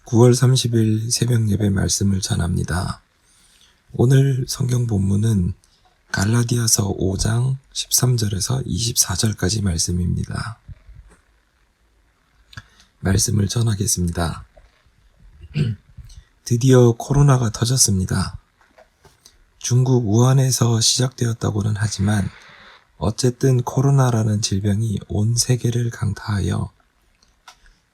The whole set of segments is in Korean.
9월 30일 새벽 예배 말씀을 전합니다. 오늘 성경 본문은 갈라디아서 5장 13절에서 24절까지 말씀입니다. 말씀을 전하겠습니다. 드디어 코로나가 터졌습니다. 중국 우한에서 시작되었다고는 하지만 어쨌든 코로나라는 질병이 온 세계를 강타하여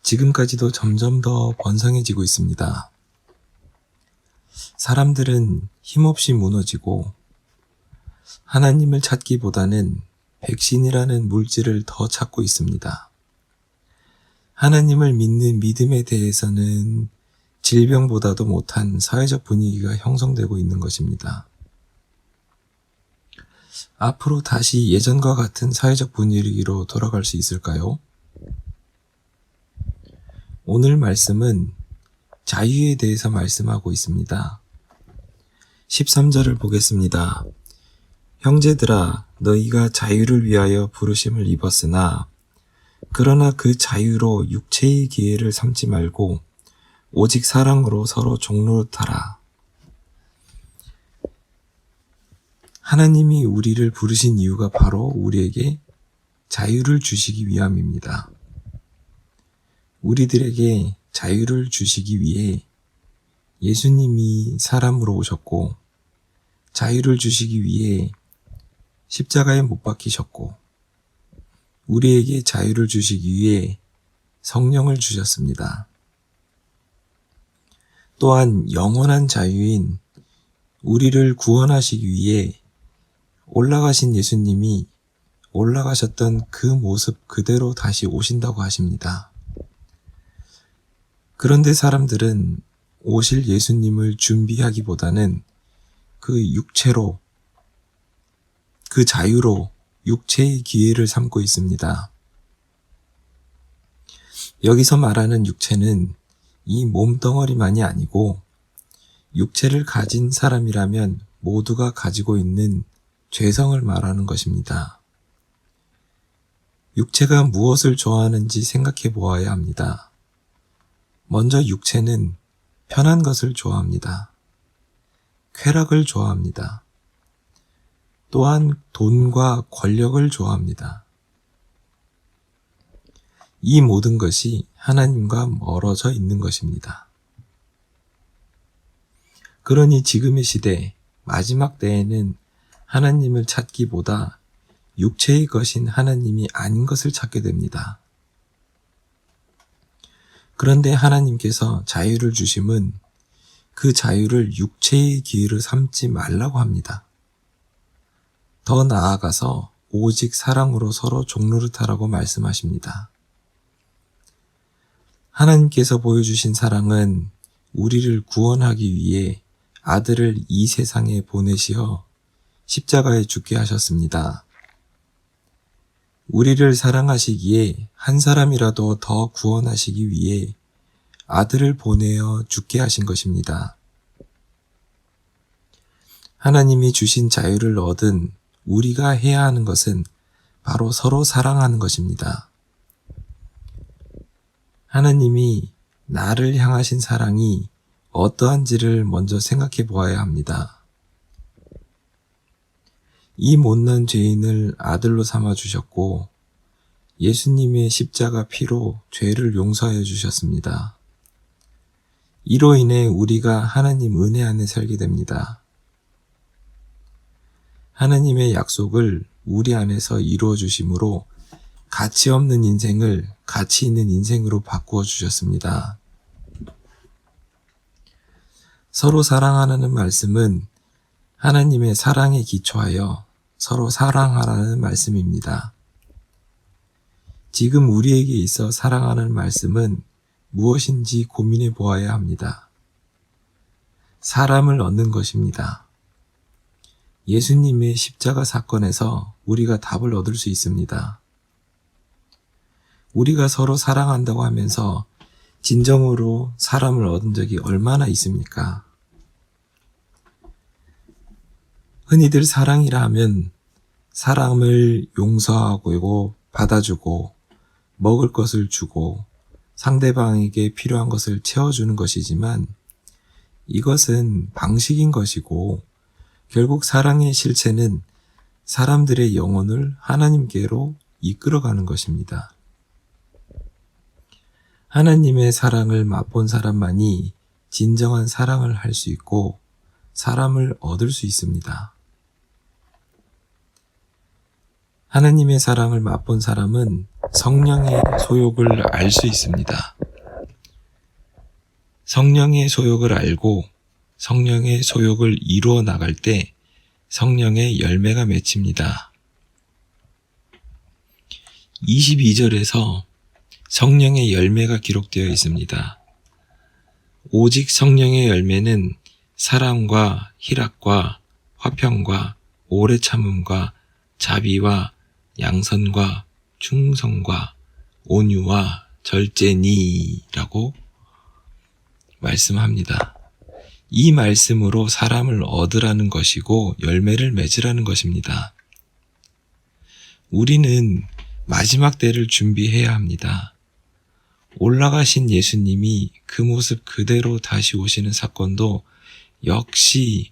지금까지도 점점 더 번성해지고 있습니다. 사람들은 힘없이 무너지고 하나님을 찾기보다는 백신이라는 물질을 더 찾고 있습니다. 하나님을 믿는 믿음에 대해서는 질병보다도 못한 사회적 분위기가 형성되고 있는 것입니다. 앞으로 다시 예전과 같은 사회적 분위기로 돌아갈 수 있을까요? 오늘 말씀은 자유에 대해서 말씀하고 있습니다. 13절을 보겠습니다. 형제들아, 너희가 자유를 위하여 부르심을 입었으나 그러나 그 자유로 육체의 기회를 삼지 말고 오직 사랑으로 서로 종노릇하라. 하나님이 우리를 부르신 이유가 바로 우리에게 자유를 주시기 위함입니다. 우리들에게 자유를 주시기 위해 예수님이 사람으로 오셨고, 자유를 주시기 위해 십자가에 못 박히셨고, 우리에게 자유를 주시기 위해 성령을 주셨습니다. 또한 영원한 자유인 우리를 구원하시기 위해 올라가신 예수님이 올라가셨던 그 모습 그대로 다시 오신다고 하십니다. 그런데 사람들은 오실 예수님을 준비하기보다는 그 육체로, 그 자유로 육체의 기회를 삼고 있습니다. 여기서 말하는 육체는 이 몸덩어리만이 아니고 육체를 가진 사람이라면 모두가 가지고 있는 죄성을 말하는 것입니다. 육체가 무엇을 좋아하는지 생각해 보아야 합니다. 먼저 육체는 편한 것을 좋아합니다. 쾌락을 좋아합니다. 또한 돈과 권력을 좋아합니다. 이 모든 것이 하나님과 멀어져 있는 것입니다. 그러니 지금의 시대, 마지막 때에는 하나님을 찾기보다 육체의 것인 하나님이 아닌 것을 찾게 됩니다. 그런데 하나님께서 자유를 주심은 그 자유를 육체의 기회로 삼지 말라고 합니다. 더 나아가서 오직 사랑으로 서로 종노릇하라고 말씀하십니다. 하나님께서 보여주신 사랑은 우리를 구원하기 위해 아들을 이 세상에 보내시어 십자가에 죽게 하셨습니다. 우리를 사랑하시기에 한 사람이라도 더 구원하시기 위해 아들을 보내어 죽게 하신 것입니다. 하나님이 주신 자유를 얻은 우리가 해야 하는 것은 바로 서로 사랑하는 것입니다. 하나님이 나를 향하신 사랑이 어떠한지를 먼저 생각해 보아야 합니다. 이 못난 죄인을 아들로 삼아 주셨고 예수님의 십자가 피로 죄를 용서하여 주셨습니다. 이로 인해 우리가 하나님 은혜 안에 살게 됩니다. 하나님의 약속을 우리 안에서 이루어 주심으로 가치 없는 인생을 가치 있는 인생으로 바꾸어 주셨습니다. 서로 사랑하라는 말씀은 하나님의 사랑에 기초하여 서로 사랑하라는 말씀입니다. 지금 우리에게 있어 사랑하는 말씀은 무엇인지 고민해 보아야 합니다. 사람을 얻는 것입니다. 예수님의 십자가 사건에서 우리가 답을 얻을 수 있습니다. 우리가 서로 사랑한다고 하면서 진정으로 사람을 얻은 적이 얼마나 있습니까? 흔히들 사랑이라 하면 사람을 용서하고 받아주고 먹을 것을 주고 상대방에게 필요한 것을 채워주는 것이지만 이것은 방식인 것이고 결국 사랑의 실체는 사람들의 영혼을 하나님께로 이끌어가는 것입니다. 하나님의 사랑을 맛본 사람만이 진정한 사랑을 할 수 있고 사람을 얻을 수 있습니다. 하나님의 사랑을 맛본 사람은 성령의 소욕을 알 수 있습니다. 성령의 소욕을 알고 성령의 소욕을 이루어 나갈 때 성령의 열매가 맺힙니다. 22절에서 성령의 열매가 기록되어 있습니다. 오직 성령의 열매는 사랑과 희락과 화평과 오래 참음과 자비와 양선과 충성과 온유와 절제니라고 말씀합니다. 이 말씀으로 사람을 얻으라는 것이고 열매를 맺으라는 것입니다. 우리는 마지막 때를 준비해야 합니다. 올라가신 예수님이 그 모습 그대로 다시 오시는 사건도 역시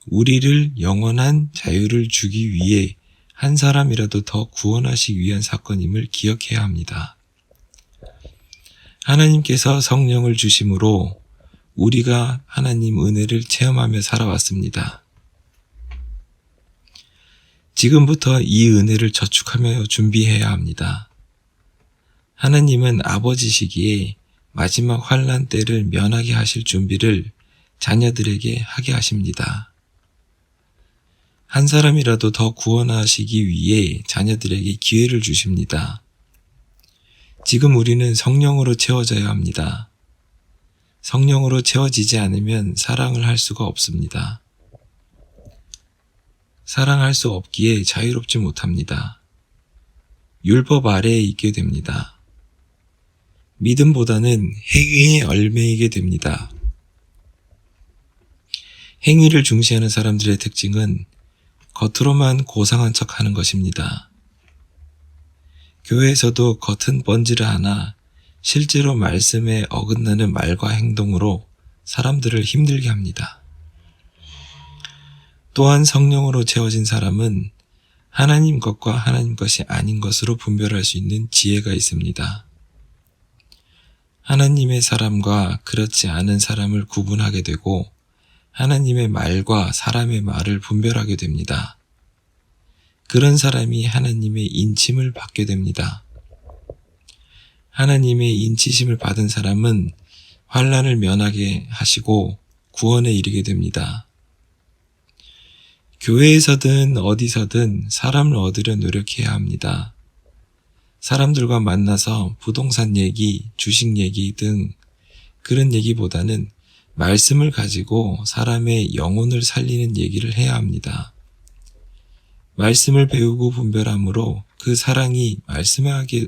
우리를 영원한 자유를 주기 위해 한 사람이라도 더 구원하시기 위한 사건임을 기억해야 합니다. 하나님께서 성령을 주심으로 우리가 하나님 은혜를 체험하며 살아왔습니다. 지금부터 이 은혜를 저축하며 준비해야 합니다. 하나님은 아버지시기에 마지막 환난 때를 면하게 하실 준비를 자녀들에게 하게 하십니다. 한 사람이라도 더 구원하시기 위해 자녀들에게 기회를 주십니다. 지금 우리는 성령으로 채워져야 합니다. 성령으로 채워지지 않으면 사랑을 할 수가 없습니다. 사랑할 수 없기에 자유롭지 못합니다. 율법 아래에 있게 됩니다. 믿음보다는 행위에 얽매이게 됩니다. 행위를 중시하는 사람들의 특징은 겉으로만 고상한 척 하는 것입니다. 교회에서도 겉은 번지르하나 실제로 말씀에 어긋나는 말과 행동으로 사람들을 힘들게 합니다. 또한 성령으로 채워진 사람은 하나님 것과 하나님 것이 아닌 것으로 분별할 수 있는 지혜가 있습니다. 하나님의 사람과 그렇지 않은 사람을 구분하게 되고 하나님의 말과 사람의 말을 분별하게 됩니다. 그런 사람이 하나님의 인침을 받게 됩니다. 하나님의 인치심을 받은 사람은 환난을 면하게 하시고 구원에 이르게 됩니다. 교회에서든 어디서든 사람을 얻으려 노력해야 합니다. 사람들과 만나서 부동산 얘기, 주식 얘기 등 그런 얘기보다는 말씀을 가지고 사람의 영혼을 살리는 얘기를 해야 합니다. 말씀을 배우고 분별함으로 그 사랑이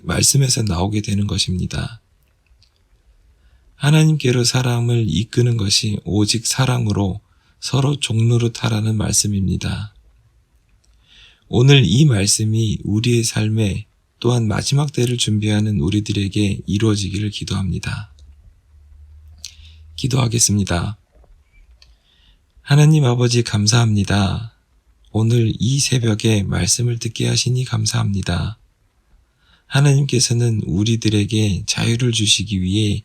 말씀에서 나오게 되는 것입니다. 하나님께로 사람을 이끄는 것이 오직 사랑으로 서로 종노릇하라는 말씀입니다. 오늘 이 말씀이 우리의 삶에 또한 마지막 때를 준비하는 우리들에게 이루어지기를 기도합니다. 기도하겠습니다. 하나님 아버지 감사합니다. 오늘 이 새벽에 말씀을 듣게 하시니 감사합니다. 하나님께서는 우리들에게 자유를 주시기 위해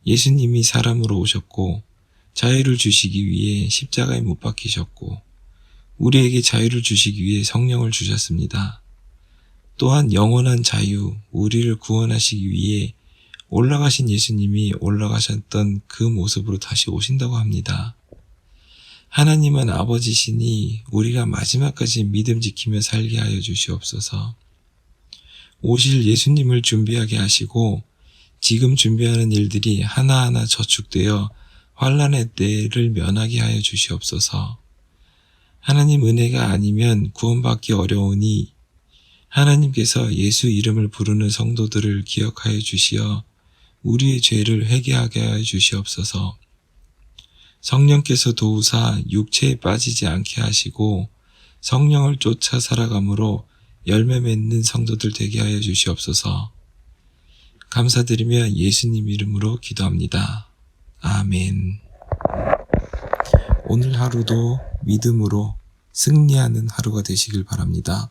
예수님이 사람으로 오셨고 자유를 주시기 위해 십자가에 못 박히셨고 우리에게 자유를 주시기 위해 성령을 주셨습니다. 또한 영원한 자유, 우리를 구원하시기 위해 올라가신 예수님이 올라가셨던 그 모습으로 다시 오신다고 합니다. 하나님은 아버지시니 우리가 마지막까지 믿음 지키며 살게 하여 주시옵소서. 오실 예수님을 준비하게 하시고 지금 준비하는 일들이 하나하나 저축되어 환난의 때를 면하게 하여 주시옵소서. 하나님 은혜가 아니면 구원받기 어려우니 하나님께서 예수 이름을 부르는 성도들을 기억하여 주시어 우리의 죄를 회개하게 하여 주시옵소서. 성령께서 도우사 육체에 빠지지 않게 하시고 성령을 쫓아 살아감으로 열매 맺는 성도들 되게 하여 주시옵소서. 감사드리며 예수님 이름으로 기도합니다. 아멘. 오늘 하루도 믿음으로 승리하는 하루가 되시길 바랍니다.